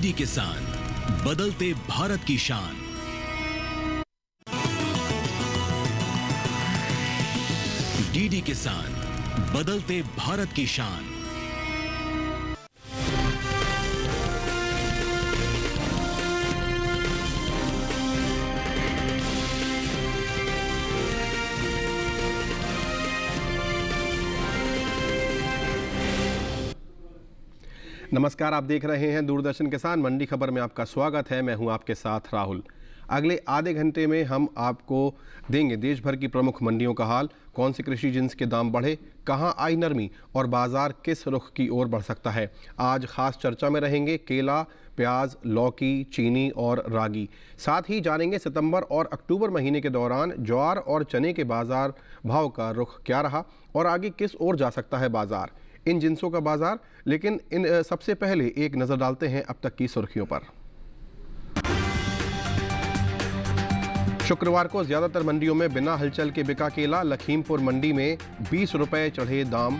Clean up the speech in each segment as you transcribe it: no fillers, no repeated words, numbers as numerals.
DD किसान, बदलते भारत की शान। डीडी किसान, बदलते भारत की शान। नमस्कार, आप देख रहे हैं दूरदर्शन किसान मंडी खबर में आपका स्वागत है। मैं हूं आपके साथ राहुल। अगले आधे घंटे में हम आपको देंगे देश भर की प्रमुख मंडियों का हाल, कौन सी कृषि जिन्स के दाम बढ़े, कहां आई नरमी और बाजार किस रुख की ओर बढ़ सकता है। आज खास चर्चा में रहेंगे केला, प्याज, लौकी, चीनी और रागी। साथ ही जानेंगे सितंबर और अक्टूबर महीने के दौरान ज्वार और चने के बाजार भाव का रुख क्या रहा और आगे किस ओर जा सकता है बाजार, इन जिन्सों का बाजार। लेकिन सबसे पहले एक नजर डालते हैं अब तक की सुर्खियों पर। शुक्रवार को ज्यादातर मंडियों में बिना हलचल के बिका केला। लखीमपुर मंडी में 20 रुपए चढ़े दाम।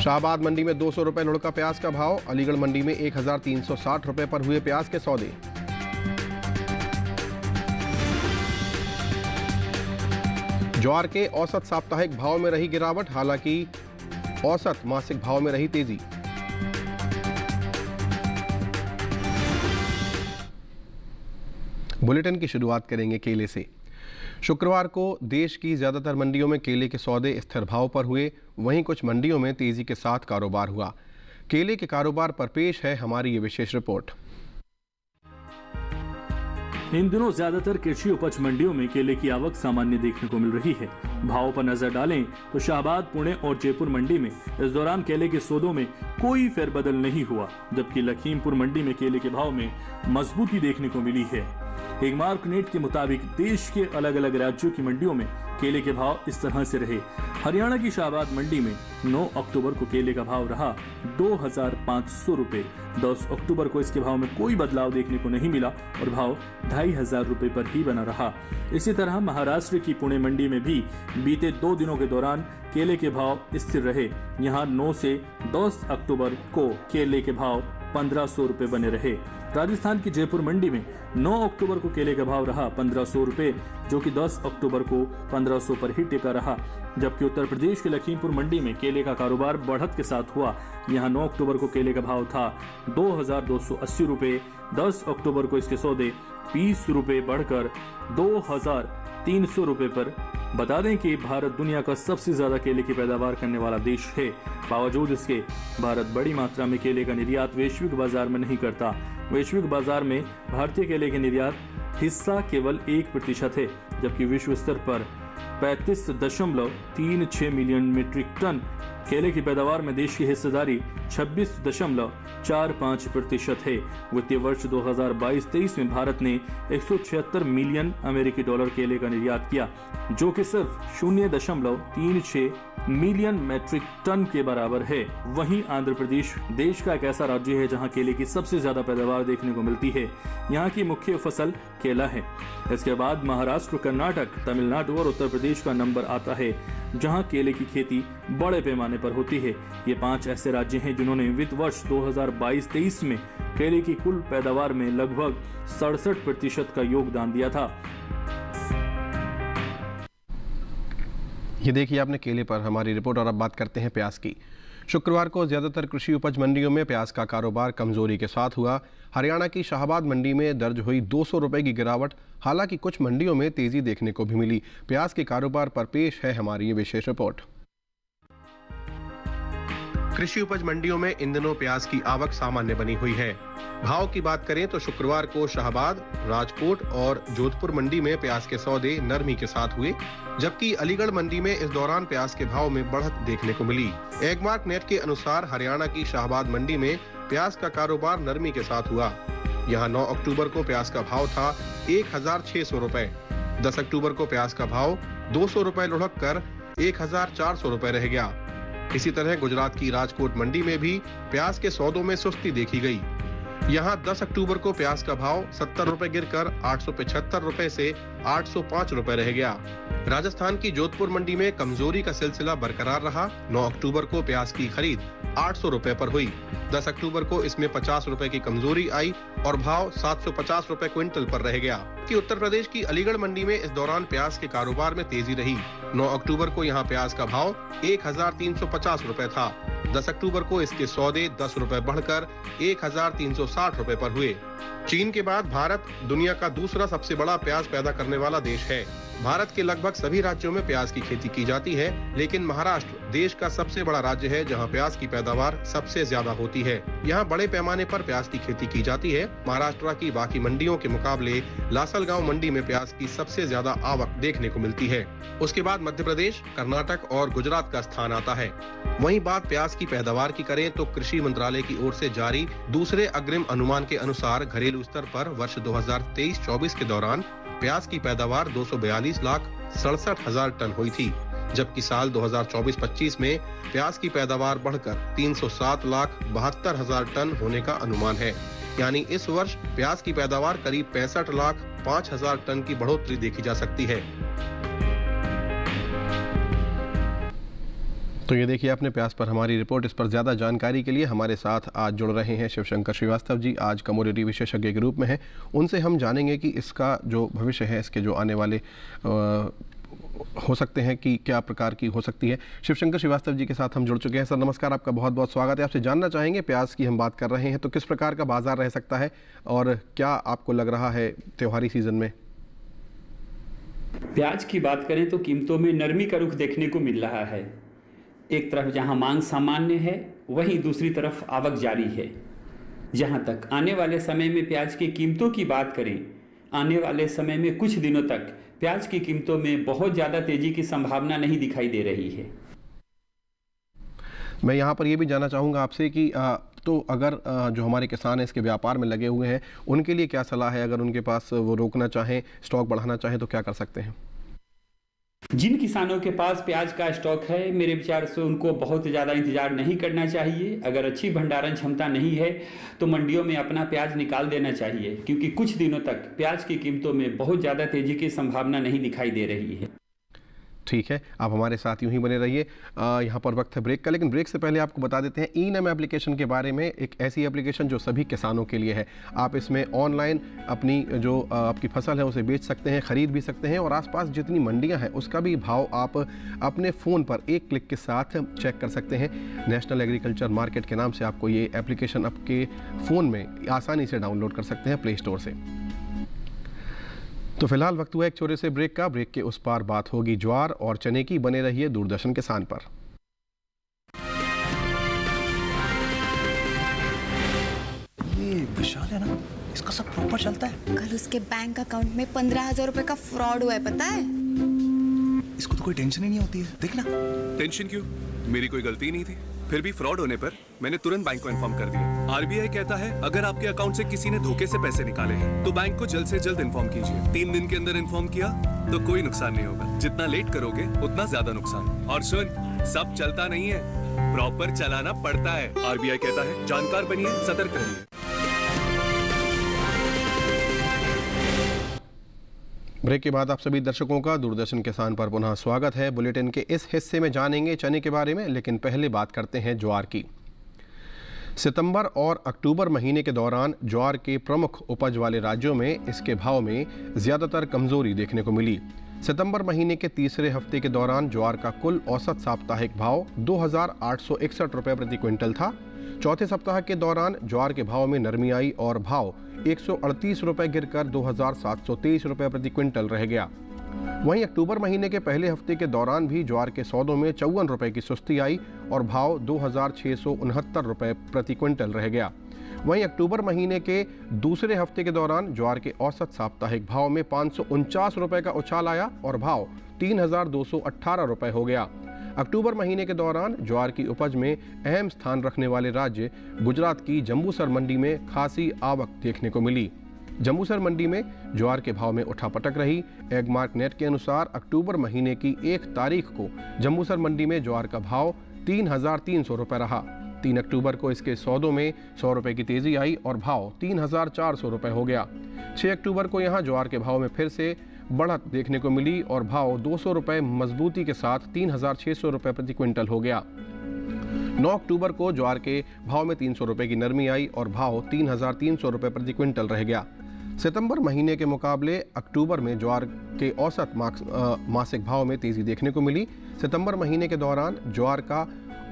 शाहबाद मंडी में 200 रुपए लुढ़का प्याज का भाव। अलीगढ़ मंडी में 1360 रुपए पर हुए प्याज के सौदे। ज्वार के औसत साप्ताहिक भाव में रही गिरावट, हालांकि औसत मासिक भाव में रही तेजी। बुलेटिन की शुरुआत करेंगे केले से। शुक्रवार को देश की ज्यादातर मंडियों में केले के सौदे स्थिर भाव पर हुए, वहीं कुछ मंडियों में तेजी के साथ कारोबार हुआ। केले के कारोबार पर पेश है हमारी ये विशेष रिपोर्ट। इन दिनों ज्यादातर कृषि उपज मंडियों में केले की आवक सामान्य देखने को मिल रही है। भाव पर नजर डालें तो शाहबाद, पुणे और जयपुर मंडी में इस दौरान केले के सौदों में कोई फेरबदल नहीं हुआ, जबकि लखीमपुर मंडी में केले के भाव में मजबूती देखने को मिली है। एक मार्कनेट के मुताबिक देश के अलग अलग राज्यों की मंडियों में केले के भाव इस तरह से रहे। हरियाणा की शाहबाद मंडी में 9 अक्टूबर को केले का भाव रहा 2500 रुपए। 10 अक्टूबर को इसके भाव में कोई बदलाव देखने को नहीं मिला और भाव 2500 रुपए पर ही बना रहा। इसी तरह महाराष्ट्र की पुणे मंडी में भी बीते 2 दिनों के दौरान केले के भाव स्थिर रहे। यहाँ 9 से 10 अक्टूबर को केले के भाव 1500 रुपए बने रहे। राजस्थान की जयपुर मंडी में 9 अक्टूबर को केले का भाव रहा 1500 रुपए, जो कि 10 अक्टूबर को 1500 पर ही टिका रहा। जबकि उत्तर प्रदेश के लखीमपुर मंडी में केले का कारोबार बढ़त के साथ हुआ। यहाँ 9 अक्टूबर को केले का भाव था 2280 रुपए। 10 अक्टूबर को इसके सौदे 20 रुपए बढ़कर 2300 रुपए पर। बता दें कि भारत दुनिया का सबसे ज्यादा केले की पैदावार करने वाला देश है। बावजूद इसके भारत बड़ी मात्रा में केले का निर्यात वैश्विक बाजार में नहीं करता। वैश्विक बाजार में भारतीय केले के निर्यात हिस्सा केवल 1% है, जबकि विश्व स्तर पर 35.36 मिलियन मीट्रिक टन केले की पैदावार में देश की हिस्सेदारी 26.45% है। वित्तीय वर्ष 2022-23 में भारत ने 176 मिलियन अमेरिकी डॉलर केले का निर्यात किया, जो कि सिर्फ 0.36 मिलियन मैट्रिक टन के बराबर है। वहीं आंध्र प्रदेश देश का एक ऐसा राज्य है जहां केले की सबसे ज्यादा पैदावार देखने को मिलती है। यहाँ की मुख्य फसल केला है। इसके बाद महाराष्ट्र, कर्नाटक, तमिलनाडु और उत्तर प्रदेश का नंबर आता है, जहां केले की खेती बड़े पैमाने पर होती है। ये 5 ऐसे राज्य हैं जिन्होंने वित्त वर्ष 2022-23 में केले की कुल पैदावार में लगभग 67% का योगदान दिया था। ये देखिए आपने केले पर हमारी रिपोर्ट। और अब बात करते हैं प्याज की। शुक्रवार को ज्यादातर कृषि उपज मंडियों में प्याज का कारोबार कमजोरी के साथ हुआ। हरियाणा की शाहबाद मंडी में दर्ज हुई 200 रुपए की गिरावट, हालांकि कुछ मंडियों में तेजी देखने को भी मिली। प्याज के कारोबार पर पेश है हमारी ये विशेष रिपोर्ट। कृषि उपज मंडियों में इन दिनों प्याज की आवक सामान्य बनी हुई है। भाव की बात करें तो शुक्रवार को शाहबाद, राजकोट और जोधपुर मंडी में प्याज के सौदे नरमी के साथ हुए, जबकि अलीगढ़ मंडी में इस दौरान प्याज के भाव में बढ़त देखने को मिली। एगमार्क नेट के अनुसार हरियाणा की शाहबाद मंडी में प्याज का कारोबार नरमी के साथ हुआ। यहाँ 9 अक्टूबर को प्याज का भाव था 1600 रुपए। 10 अक्टूबर को प्याज का भाव 200 रुपए लुढ़क कर 1400 रुपए रह गया। इसी तरह गुजरात की राजकोट मंडी में भी प्याज के सौदों में सुस्ती देखी गई। यहाँ 10 अक्टूबर को प्याज का भाव 70 रुपए गिरकर 875 रुपए से 805 रुपए रह गया। राजस्थान की जोधपुर मंडी में कमजोरी का सिलसिला बरकरार रहा। 9 अक्टूबर को प्याज की खरीद 800 रुपए पर हुई। 10 अक्टूबर को इसमें 50 रुपए की कमजोरी आई और भाव 750 रुपए क्विंटल पर रह गया। कि उत्तर प्रदेश की अलीगढ़ मंडी में इस दौरान प्याज के कारोबार में तेजी रही। 9 अक्टूबर को यहाँ प्याज का भाव 1350 रुपए था। 10 अक्टूबर को इसके सौदे 10 रुपए बढ़कर 1360 रुपए पर हुए। चीन के बाद भारत दुनिया का दूसरा सबसे बड़ा प्याज पैदा करने वाला देश है। भारत के लगभग सभी राज्यों में प्याज की खेती की जाती है, लेकिन महाराष्ट्र देश का सबसे बड़ा राज्य है जहां प्याज की पैदावार सबसे ज्यादा होती है। यहां बड़े पैमाने पर प्याज की खेती की जाती है। महाराष्ट्र की बाकी मंडियों के मुकाबले लासलगांव मंडी में प्याज की सबसे ज्यादा आवक देखने को मिलती है। उसके बाद मध्य प्रदेश, कर्नाटक और गुजरात का स्थान आता है। वहीं बात प्याज की पैदावार की करें तो कृषि मंत्रालय की ओर से जारी दूसरे अग्रिम अनुमान के अनुसार घरेलू स्तर पर वर्ष 2023-24 के दौरान प्याज की पैदावार 242,67,000 टन हुई थी, जबकि साल 2024-25 में प्याज की पैदावार बढ़कर 307,72,000 टन होने का अनुमान है। यानी इस वर्ष प्याज की पैदावार करीब 65,05,000 टन की बढ़ोतरी देखी जा सकती है। तो ये देखिए आपने प्याज पर हमारी रिपोर्ट। इस पर ज़्यादा जानकारी के लिए हमारे साथ आज जुड़ रहे हैं शिवशंकर श्रीवास्तव जी, आज कमोडिटी विशेषज्ञ के रूप में हैं। उनसे हम जानेंगे कि इसका जो भविष्य है, इसके जो आने वाले हो सकते हैं कि क्या प्रकार की हो सकती है। शिवशंकर श्रीवास्तव जी के साथ हम जुड़ चुके हैं। सर नमस्कार, आपका बहुत बहुत स्वागत है। आपसे जानना चाहेंगे, प्याज की हम बात कर रहे हैं तो किस प्रकार का बाजार रह सकता है और क्या आपको लग रहा है त्योहारी सीजन में? प्याज की बात करें तो कीमतों में नरमी का रुख देखने को मिल रहा है। एक तरफ जहां मांग सामान्य है, वहीं दूसरी तरफ आवक जारी है। जहां तक आने वाले समय में प्याज की कीमतों की बात करें, आने वाले समय में कुछ दिनों तक प्याज की कीमतों में बहुत ज़्यादा तेजी की संभावना नहीं दिखाई दे रही है। मैं यहाँ पर ये भी जानना चाहूँगा आपसे कि तो अगर जो हमारे किसान हैं इसके व्यापार में लगे हुए हैं, उनके लिए क्या सलाह है? अगर उनके पास वो रोकना चाहें, स्टॉक बढ़ाना चाहें तो क्या कर सकते हैं? जिन किसानों के पास प्याज का स्टॉक है, मेरे विचार से उनको बहुत ज़्यादा इंतजार नहीं करना चाहिए। अगर अच्छी भंडारण क्षमता नहीं है तो मंडियों में अपना प्याज निकाल देना चाहिए, क्योंकि कुछ दिनों तक प्याज की कीमतों में बहुत ज़्यादा तेजी की संभावना नहीं दिखाई दे रही है। ठीक है, आप हमारे साथ यूं ही बने रहिए। यहाँ पर वक्त है ब्रेक का, लेकिन ब्रेक से पहले आपको बता देते हैं ई-नम एप्लीकेशन के बारे में। एक ऐसी एप्लीकेशन जो सभी किसानों के लिए है। आप इसमें ऑनलाइन अपनी जो आपकी फसल है उसे बेच सकते हैं, ख़रीद भी सकते हैं और आसपास जितनी मंडियां हैं उसका भी भाव आप अपने फ़ोन पर एक क्लिक के साथ चेक कर सकते हैं। नेशनल एग्रीकल्चर मार्केट के नाम से आपको ये एप्लीकेशन आपके फ़ोन में आसानी से डाउनलोड कर सकते हैं प्ले स्टोर से। तो फिलहाल वक्त हुआ एक छोटे से ब्रेक का। ब्रेक के उस पार बात होगी ज्वार और चने की। बने रहिए दूरदर्शन किसान पर। ये विशाल है ना, इसका सब प्रॉपर चलता है। कल उसके बैंक अकाउंट में 15,000 रुपए का फ्रॉड हुआ है, पता है? इसको तो कोई टेंशन ही नहीं होती है, देखना। टेंशन क्यों? मेरी कोई गलती नहीं थी। फिर भी फ्रॉड होने पर मैंने तुरंत बैंक को इन्फॉर्म कर दिया। आरबीआई कहता है अगर आपके अकाउंट से किसी ने धोखे से पैसे निकाले हैं तो बैंक को जल्द से जल्द इन्फॉर्म कीजिए। 3 दिन के अंदर इन्फॉर्म किया तो कोई नुकसान नहीं होगा। जितना लेट करोगे उतना ज्यादा नुकसान। और सुन, सब चलता नहीं है, प्रॉपर चलाना पड़ता है। आरबीआई कहता है जानकार बनिए, सतर्क रहिए। ब्रेक के बाद आप सभी दर्शकों का दूरदर्शन किसान पर पुनः स्वागत है। बुलेटिन के इस हिस्से में जानेंगे चने के बारे में, लेकिन पहले बात करते हैं ज्वार की। सितंबर और अक्टूबर महीने के दौरान ज्वार के प्रमुख उपज वाले राज्यों में इसके भाव में ज़्यादातर कमज़ोरी देखने को मिली। सितंबर महीने के तीसरे हफ्ते के दौरान ज्वार का कुल औसत साप्ताहिक भाव 2,861 रुपये प्रति क्विंटल था। चौथे सप्ताह के दौरान ज्वार के भाव में नरमी आई और भाव 138 रुपये गिरकर 2,723 रुपये प्रति क्विंटल रह गया। वहीं अक्टूबर महीने के पहले हफ्ते के दौरान भी ज्वार के सौदों में 54 रुपये की सुस्ती आई और भाव 2,669 रुपये प्रति क्विंटल रह गया। वहीं अक्टूबर महीने के दूसरे हफ्ते के दौरान ज्वार के औसत साप्ताहिक भाव में 549 रुपये का उछाल आया और भाव 3,218 रुपये हो गया। अक्टूबर महीने के दौरान ज्वार की उपज में अहम स्थान रखने वाले राज्य गुजरात की जंबूसर मंडी में खासी आवक देखने को मिली। जंबूसर मंडी में ज्वार के भाव में उठापटक रही। एगमार्क नेट के अनुसार अक्टूबर महीने की 1 तारीख को जंबूसर मंडी में ज्वार का भाव 3,300 रुपये रहा। 3 अक्टूबर को इसके सौदों में 100 रुपये की तेजी आई और भाव 3,400 रुपये हो गया। 6 अक्टूबर को यहाँ ज्वार के भाव में फिर से बढ़त देखने को मिली और भाव 200 रुपये मजबूती के साथ 3,600 रुपये प्रति क्विंटल हो गया। 9 अक्टूबर को ज्वार के भाव में 300 रुपये की नरमी आई और भाव 3,300 रुपये प्रति क्विंटल रह गया। सितंबर महीने के मुकाबले अक्टूबर में ज्वार के औसत मासिक भाव में तेजी देखने को मिली। सितंबर महीने के दौरान ज्वार का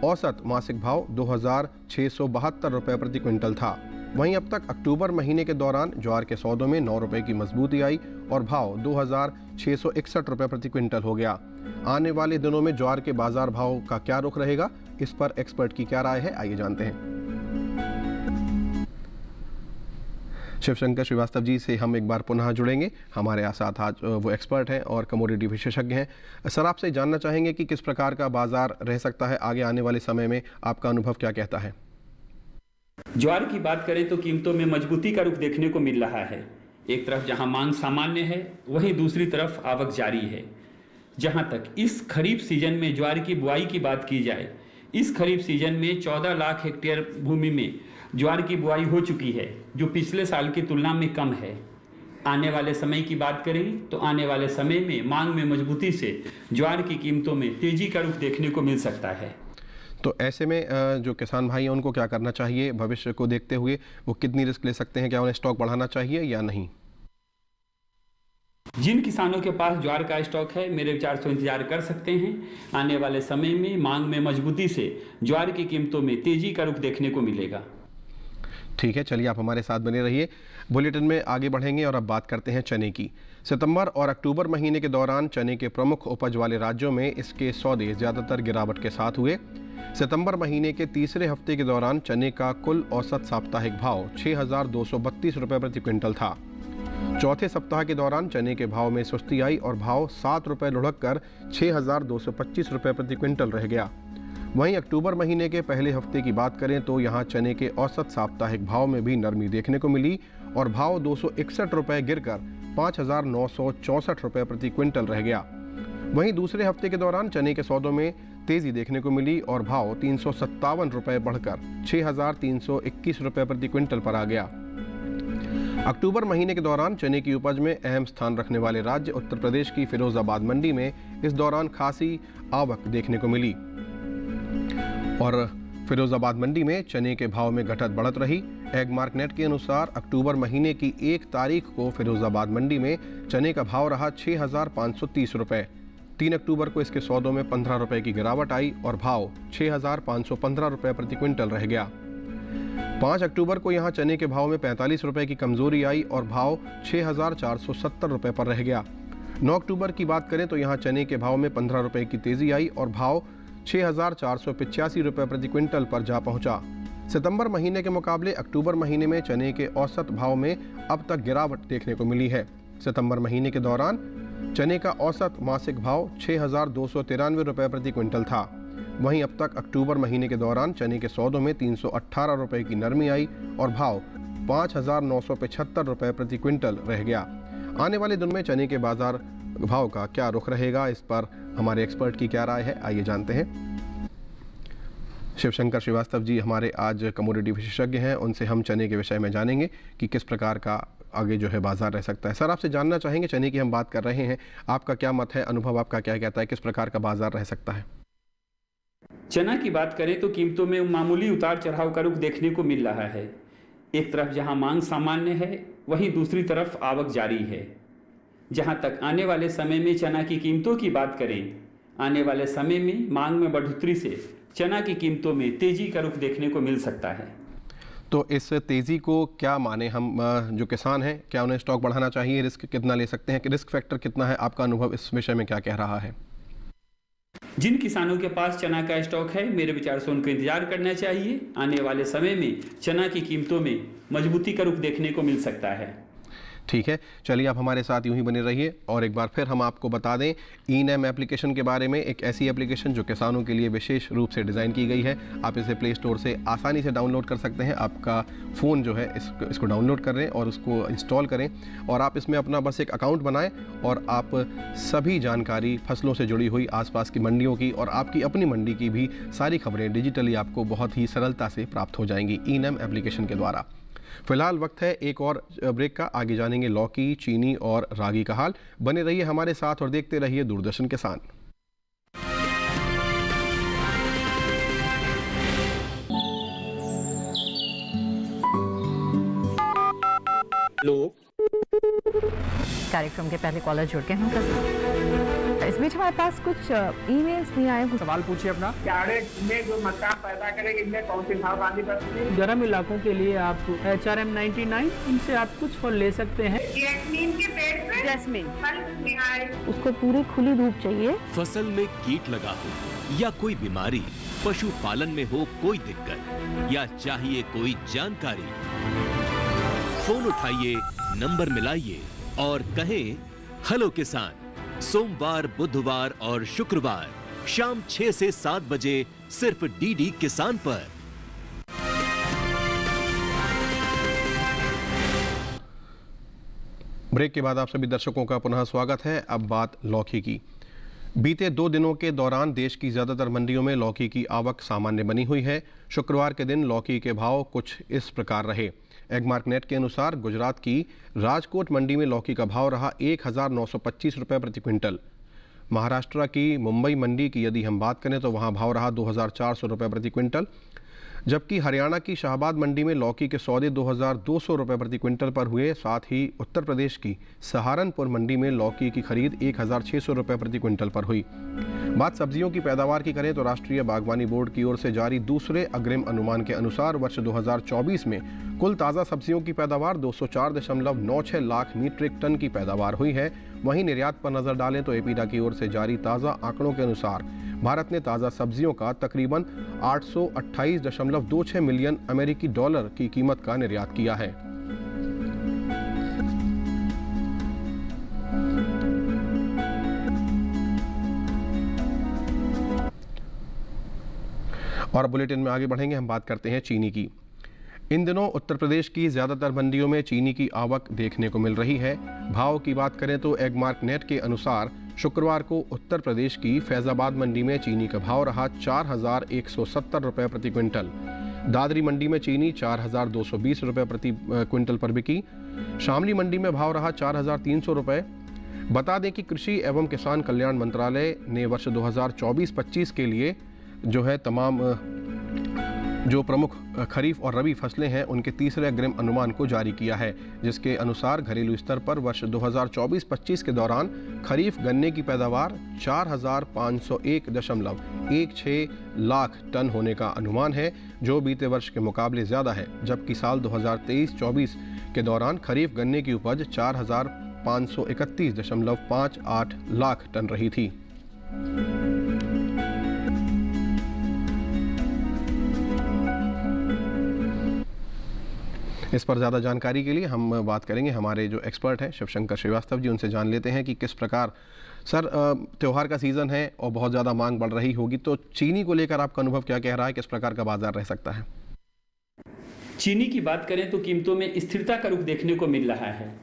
औसत मासिक भाव 2,672 रुपये प्रति क्विंटल था। वहीं अब तक अक्टूबर महीने के दौरान ज्वार के सौदों में 9 रुपये की मजबूती आई और भाव 2,661 रुपये प्रति क्विंटल हो गया। आने वाले दिनों में ज्वार के बाजार भाव का क्या रुख रहेगा, इस पर एक्सपर्ट की क्या राय है, आइए जानते हैं। शिवशंकर श्रीवास्तव जी से हम एक बार पुनः जुड़ेंगे। हमारे साथ आज वो एक्सपर्ट हैं और कमोडिटी विशेषज्ञ हैं। सर, आपसे जानना चाहेंगे कि किस प्रकार का बाजार रह सकता है आगे आने वाले समय में, आपका अनुभव क्या कहता है? ज्वार की बात करें तो कीमतों में मजबूती का रुख देखने को मिल रहा है। एक तरफ जहां मांग सामान्य है, वहीं दूसरी तरफ आवक जारी है। जहां तक इस खरीफ सीजन में ज्वार की बुआई की बात की जाए, इस खरीफ सीजन में 14 लाख हेक्टेयर भूमि में ज्वार की बुआई हो चुकी है, जो पिछले साल की तुलना में कम है। आने वाले समय की बात करें तो आने वाले समय में मांग में मजबूती से ज्वार की कीमतों में तेजी का रुख देखने को मिल सकता है। तो ऐसे में जो किसान भाई हैं उनको क्या करना चाहिए भविष्य को देखते हुए? वो कितनी रिस्क ले सकते हैं? क्या उन्हें स्टॉक बढ़ाना चाहिए या नहीं? जिन किसानों के पास ज्वार का स्टॉक है, मेरे विचार से इंतजार कर सकते हैं। आने वाले समय में मांग में मजबूती से ज्वार की कीमतों में तेजी का रुख देखने को मिलेगा। ठीक है, चलिए आप हमारे साथ बने रहिए। बुलेटिन में आगे बढ़ेंगे और अब बात करते हैं चने की। सितंबर और अक्टूबर महीने के दौरान चने के प्रमुख उपज वाले राज्यों में इसके सौदे ज़्यादातर गिरावट के साथ हुए। सितंबर महीने के तीसरे हफ्ते के दौरान चने का कुल औसत साप्ताहिक भाव 6,232 रुपये प्रति क्विंटल था। चौथे सप्ताह के दौरान चने के भाव में सुस्ती आई और भाव 7 रुपये लुढ़क कर 6,225 रुपये प्रति क्विंटल रह गया। वहीं अक्टूबर महीने के पहले हफ्ते की बात करें तो यहाँ चने के औसत साप्ताहिक भाव में भी नरमी देखने को मिली और भाव 261 रुपये गिरकर 5,964 रुपये प्रति क्विंटल रह गया। वहीं दूसरे हफ्ते के दौरान चने के सौदों में तेजी देखने को मिली और भाव 357 रुपये बढ़कर 6,321 रुपये प्रति क्विंटल पर आ गया। अक्टूबर महीने के दौरान चने की उपज में अहम स्थान रखने वाले राज्य उत्तर प्रदेश की फिरोजाबाद मंडी में इस दौरान खासी आवक देखने को मिली और फिरोजाबाद मंडी में चने के भाव में घटत बढ़त रही। एगमार्क नेट के अनुसार अक्टूबर महीने की 1 तारीख को फिरोजाबाद मंडी में चने का भाव रहा 6,530 रुपये। 3 अक्टूबर को इसके सौदों में 15 रुपये की गिरावट आई और भाव 6,515 रुपये प्रति क्विंटल रह गया। 5 अक्टूबर को यहाँ चने के भाव में 45 रुपये की कमजोरी आई और भाव 6,470 रुपये पर रह गया। 9 अक्टूबर की बात करें तो यहाँ चने के भाव में 15 रुपये की तेजी आई और भाव 6,485 रुपये प्रति क्विंटल पर जा पहुंचा। सितंबर महीने के मुकाबले अक्टूबर महीने में चने के औसत भाव में अब तक गिरावट देखने को मिली है। सितंबर महीने के दौरान चने का औसत मासिक भाव 6,293 रुपये प्रति क्विंटल था। वहीं अब तक अक्टूबर महीने के दौरान चने के सौदों में 318 रुपये की नरमी आई और भाव 5,975 रुपये प्रति क्विंटल रह गया। आने वाले दिनों में चने के बाजार भाव का क्या रुख रहेगा, इस पर हमारे एक्सपर्ट की क्या राय है, आइए जानते हैं। शिवशंकर श्रीवास्तव जी हमारे आज कमोडिटी विशेषज्ञ हैं, उनसे हम चने के विषय में जानेंगे कि किस प्रकार का आगे जो है बाजार रह सकता है। सर, आपसे जानना चाहेंगे, चने की हम बात कर रहे हैं, आपका क्या मत है, अनुभव आपका क्या कहता है, किस प्रकार का बाजार रह सकता है? चना की बात करें तो कीमतों में मामूली उतार चढ़ाव का रुख देखने को मिल रहा है। एक तरफ जहां मांग सामान्य है, वहीं दूसरी तरफ आवक जारी है। जहां तक आने वाले समय में चना की कीमतों की बात करें, आने वाले समय में मांग में बढ़ोतरी से चना की कीमतों में तेजी का रुख देखने को मिल सकता है। तो इस तेजी को क्या माने हम जो किसान हैं, क्या उन्हें स्टॉक बढ़ाना चाहिए? रिस्क कितना ले सकते हैं? रिस्क फैक्टर कितना है? आपका अनुभव इस विषय में क्या कह रहा है? जिन किसानों के पास चना का स्टॉक है, मेरे विचार से उनको इंतजार करना चाहिए। आने वाले समय में चना की कीमतों में मजबूती का रुख देखने को मिल सकता है। ठीक है, चलिए आप हमारे साथ यूं ही बने रहिए और एक बार फिर हम आपको बता दें ई-नैम एप्लीकेशन के बारे में। एक ऐसी एप्लीकेशन जो किसानों के लिए विशेष रूप से डिज़ाइन की गई है। आप इसे प्ले स्टोर से आसानी से डाउनलोड कर सकते हैं। आपका फ़ोन जो है इसको डाउनलोड करें और उसको इंस्टॉल करें और आप इसमें अपना बस एक अकाउंट बनाएं और आप सभी जानकारी फसलों से जुड़ी हुई आसपास की मंडियों की और आपकी अपनी मंडी की भी सारी खबरें डिजिटली आपको बहुत ही सरलता से प्राप्त हो जाएंगी ई-नैम एप्लीकेशन के द्वारा। फिलहाल वक्त है एक और ब्रेक का। आगे जानेंगे लौकी, चीनी और रागी का हाल। बने रहिए हमारे साथ और देखते रहिए दूरदर्शन किसान। कार्यक्रम के पहले कॉलर जुड़ के हम इस बीच हमारे पास कुछ ईमेल्स भी आए। सवाल पूछिए अपना। कैरेट में जो मक्का पैदा करेंगे इनमें कौन सी भाव आंधी पड़ती है? गर्म इलाकों के लिए आप HRM 99 इनसे आप कुछ फल ले सकते हैं। जैस्मीन के पेड़ पे जैस्मीन फल नहीं आए। उसको पूरी खुली धूप चाहिए। फसल में कीट लगा हो या कोई बीमारी, पशुपालन में हो कोई दिक्कत या चाहिए कोई जानकारी, फोन उठाइए, नंबर मिलाइए और कहें हेलो किसान। सोमवार, बुधवार और शुक्रवार शाम 6 से 7 बजे सिर्फ डीडी किसान पर। ब्रेक के बाद आप सभी दर्शकों का पुनः स्वागत है। अब बात लौकी की। बीते 2 दिनों के दौरान देश की ज़्यादातर मंडियों में लौकी की आवक सामान्य बनी हुई है। शुक्रवार के दिन लौकी के भाव कुछ इस प्रकार रहे। एगमार्क नेट के अनुसार गुजरात की राजकोट मंडी में लौकी का भाव रहा 1925 रुपये प्रति क्विंटल। महाराष्ट्र की मुंबई मंडी की यदि हम बात करें तो वहां भाव रहा 2400 रुपये प्रति क्विंटल, जबकि हरियाणा की शाहबाद मंडी में लौकी के सौदे 2200 रुपये प्रति क्विंटल पर हुए। साथ ही उत्तर प्रदेश की सहारनपुर मंडी में लौकी की खरीद 1600 रुपये प्रति क्विंटल पर हुई। बात सब्जियों की पैदावार की करें तो राष्ट्रीय बागवानी बोर्ड की ओर से जारी दूसरे अग्रिम अनुमान के अनुसार वर्ष 2024 में कुल ताज़ा सब्जियों की पैदावार 204.96 लाख मीट्रिक टन की पैदावार हुई है। वहीं निर्यात पर नजर डालें तो एपीडा की ओर से जारी ताज़ा आंकड़ों के अनुसार भारत ने ताज़ा सब्जियों का तकरीबन 828.26 मिलियन अमेरिकी डॉलर की कीमत का निर्यात किया है। और बुलेटिन में आगे बढ़ेंगे, हम बात करते हैं चीनी की। इन दिनों उत्तर प्रदेश की ज़्यादातर मंडियों में चीनी की आवक देखने को मिल रही है। भाव की बात करें तो एगमार्क नेट के अनुसार शुक्रवार को उत्तर प्रदेश की फैज़ाबाद मंडी में चीनी का भाव रहा 4170 रुपये प्रति क्विंटल। दादरी मंडी में चीनी 4220 रुपये प्रति क्विंटल पर बिकी। शामली मंडी में भाव रहा 4300 रुपये। बता दें कि कृषि एवं किसान कल्याण मंत्रालय ने वर्ष 2024-25 के लिए जो है तमाम जो प्रमुख खरीफ और रबी फसलें हैं उनके तीसरे अग्रिम अनुमान को जारी किया है, जिसके अनुसार घरेलू स्तर पर वर्ष 2024-25 के दौरान खरीफ गन्ने की पैदावार 4501.16 लाख टन होने का अनुमान है, जो बीते वर्ष के मुकाबले ज़्यादा है। जबकि साल 2023-24 के दौरान खरीफ गन्ने की उपज 4531.58 लाख टन रही थी। इस पर ज़्यादा जानकारी के लिए हम बात करेंगे हमारे जो एक्सपर्ट हैं शिवशंकर श्रीवास्तव जी, उनसे जान लेते हैं कि किस प्रकार सर त्यौहार का सीज़न है और बहुत ज़्यादा मांग बढ़ रही होगी, तो चीनी को लेकर आपका अनुभव क्या कह रहा है, किस प्रकार का बाजार रह सकता है? चीनी की बात करें तो कीमतों में स्थिरता का रुख देखने को मिल रहा है।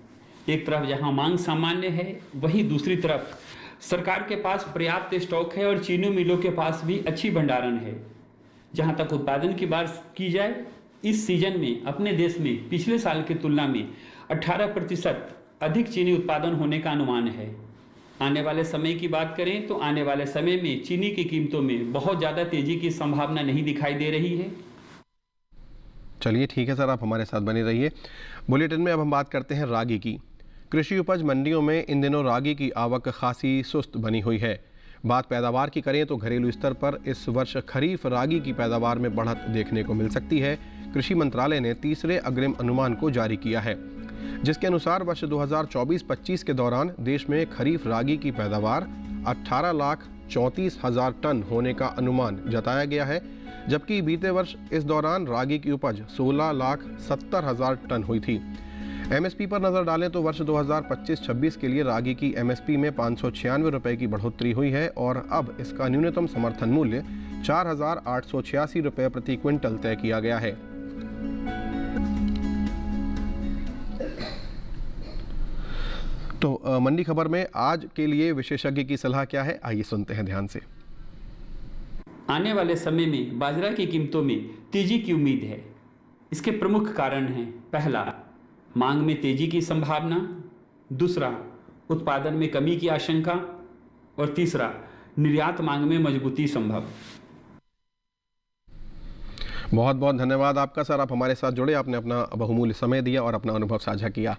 एक तरफ जहां मांग सामान्य है, वहीं दूसरी तरफ सरकार के पास पर्याप्त स्टॉक है और चीनी मिलों के पास भी अच्छी भंडारण है। जहां तक उत्पादन की बात की जाए, इस सीजन में अपने देश में पिछले साल की तुलना में 18% अधिक चीनी उत्पादन होने का अनुमान है। आने वाले समय की बात करें तो आने वाले समय में चीनी की कीमतों में बहुत ज़्यादा तेजी की संभावना नहीं दिखाई दे रही है। चलिए ठीक है सर, आप हमारे साथ बने रहिए। बुलेटिन में अब हम बात करते हैं रागी की। कृषि उपज मंडियों में इन दिनों रागी की आवक खासी सुस्त बनी हुई है। बात पैदावार की करें तो घरेलू स्तर पर इस वर्ष खरीफ रागी की पैदावार में बढ़त देखने को मिल सकती है। कृषि मंत्रालय ने तीसरे अग्रिम अनुमान को जारी किया है, जिसके अनुसार वर्ष 2024-25 के दौरान देश में खरीफ रागी की पैदावार 18,34,000 टन होने का अनुमान जताया गया है, जबकि बीते वर्ष इस दौरान रागी की उपज 16,70,000 टन हुई थी। एमएसपी पर नजर डालें तो वर्ष 2025-26 के लिए रागी की एमएसपी में 596 रुपये की बढ़ोतरी हुई है और अब इसका न्यूनतम समर्थन मूल्य 4,886 रुपये प्रति क्विंटल तय किया गया है। तो मंडी खबर में आज के लिए विशेषज्ञ की सलाह क्या है, आइए सुनते हैं ध्यान से। आने वाले समय में बाजरा की कीमतों में तेजी की उम्मीद है। इसके प्रमुख कारण हैं, पहला मांग में तेजी की संभावना, दूसरा उत्पादन में कमी की आशंका और तीसरा निर्यात मांग में मजबूती संभव। बहुत बहुत धन्यवाद आपका सर, आप हमारे साथ जुड़े, आपने अपना बहुमूल्य समय दिया और अपना अनुभव साझा किया।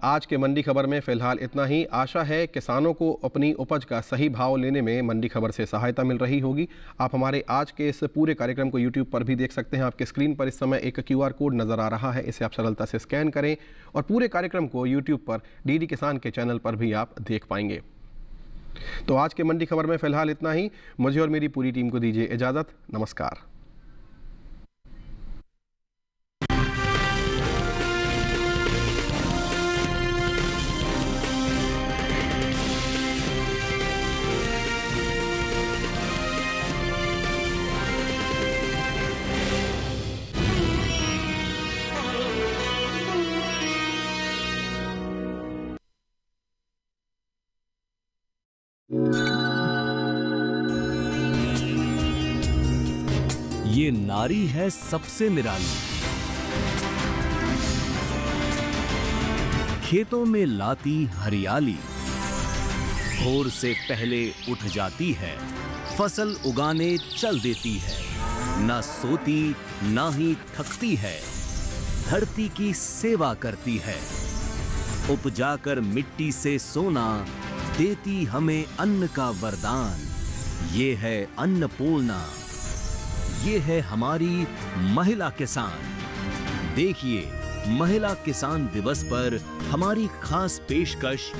आज के मंडी खबर में फ़िलहाल इतना ही। आशा है किसानों को अपनी उपज का सही भाव लेने में मंडी खबर से सहायता मिल रही होगी। आप हमारे आज के इस पूरे कार्यक्रम को यूट्यूब पर भी देख सकते हैं। आपके स्क्रीन पर इस समय एक QR कोड नज़र आ रहा है, इसे आप सरलता से स्कैन करें और पूरे कार्यक्रम को यूट्यूब पर DD किसान के चैनल पर भी आप देख पाएंगे। तो आज के मंडी खबर में फ़िलहाल इतना ही। मुझे और मेरी पूरी टीम को दीजिए इजाज़त। नमस्कार। ये नारी है सबसे निराली, खेतों में लाती हरियाली, भोर से पहले उठ जाती है, फसल उगाने चल देती है, ना सोती ना ही थकती है, धरती की सेवा करती है, उपजाकर मिट्टी से सोना देती हमें अन्न का वरदान। ये है अन्नपूर्णा, ये है हमारी महिला किसान। देखिए महिला किसान दिवस पर हमारी खास पेशकश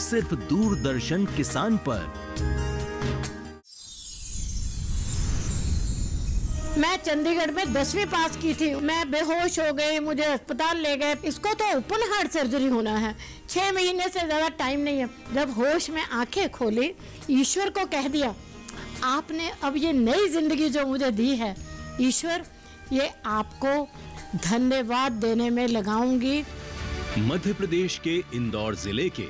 सिर्फ दूरदर्शन किसान पर। मैं चंडीगढ़ में 10वीं पास की थी, मैं बेहोश हो गई, मुझे अस्पताल ले गए। इसको तो ओपन हार्ट सर्जरी होना है, 6 महीने से ज्यादा टाइम नहीं है। जब होश में आंखें खोली, ईश्वर को कह दिया, आपने अब ये नई जिंदगी जो मुझे दी है, ईश्वर ये आपको धन्यवाद देने में लगाऊंगी। मध्य प्रदेश के इंदौर जिले के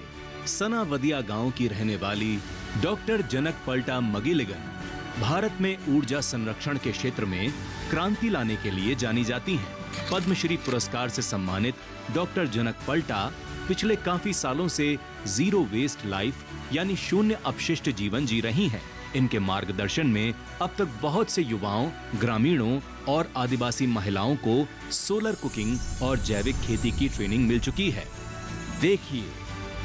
सनावदिया गांव की रहने वाली डॉक्टर जनक पलटा मगिलिगन भारत में ऊर्जा संरक्षण के क्षेत्र में क्रांति लाने के लिए जानी जाती हैं। पद्मश्री पुरस्कार से सम्मानित डॉक्टर जनक पलटा पिछले काफी सालों से जीरो वेस्ट लाइफ यानी शून्य अपशिष्ट जीवन जी रही हैं। इनके मार्गदर्शन में अब तक बहुत से युवाओं, ग्रामीणों और आदिवासी महिलाओं को सोलर कुकिंग और जैविक खेती की ट्रेनिंग मिल चुकी है। देखिए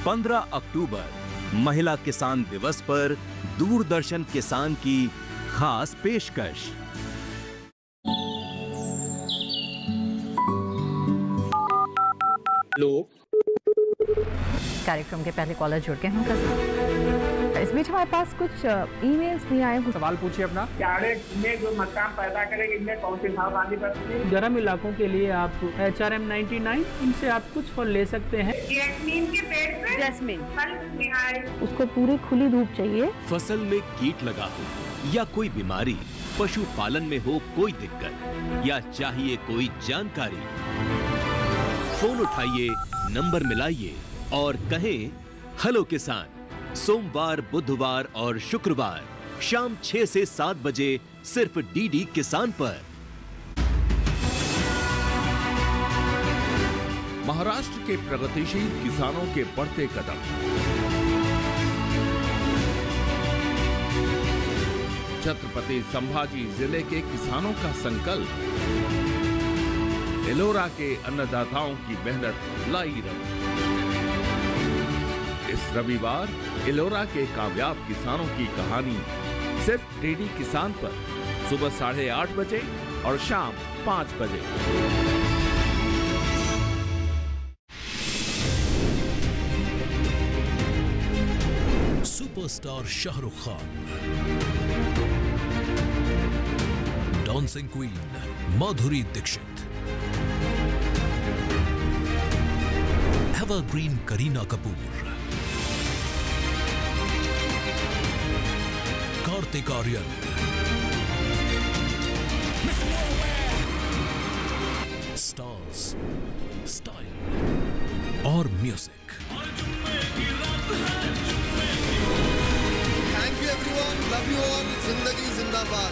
15 अक्टूबर महिला किसान दिवस पर दूरदर्शन किसान की खास पेशकश। हेलो, कार्यक्रम के पहले कॉलर जुड़ गए हैं। इस बीच हमारे पास कुछ ईमेल्स भी आए। सवाल पूछिए अपना। में जो मकान पैदा करेगी, इनमें कौन सी सावधानी बरतनी है? गर्म इलाकों के लिए आप HRM 99 इनसे आप कुछ फल ले सकते हैं। जैस्मीन के पेड़ पे जैस्मीन फल उसको पूरी खुली धूप चाहिए। फसल में कीट लगा हो या कोई बीमारी, पशुपालन में हो कोई दिक्कत या चाहिए कोई जानकारी, फोन उठाइए, नंबर मिलाइए और कहें हेलो किसान। सोमवार, बुधवार और शुक्रवार शाम 6 से 7 बजे सिर्फ DD किसान पर। महाराष्ट्र के प्रगतिशील किसानों के बढ़ते कदम, छत्रपति संभाजी जिले के किसानों का संकल्प, एलोरा के अन्नदाताओं की मेहनत लाई रंग। इस रविवार एलोरा के कामयाब किसानों की कहानी सिर्फ DD किसान पर सुबह 8:30 बजे और शाम 5 बजे। Superstar Shahrukh Khan, dancing queen Madhuri Dixit, evergreen Kareena Kapoor, Kartik Aaryan, stars, style और music. Thank you everyone, love you all, जिंदगी जिंदाबाद।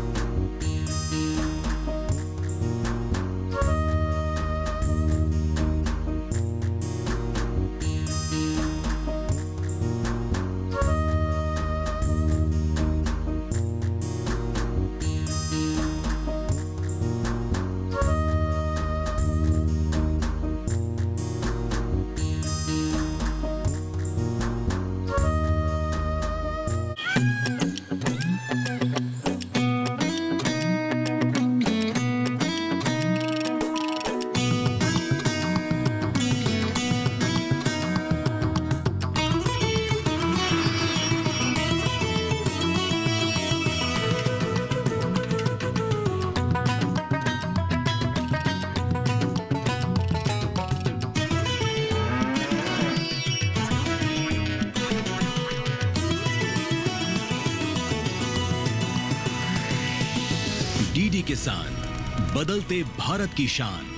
टीडी किसान, बदलते भारत की शान।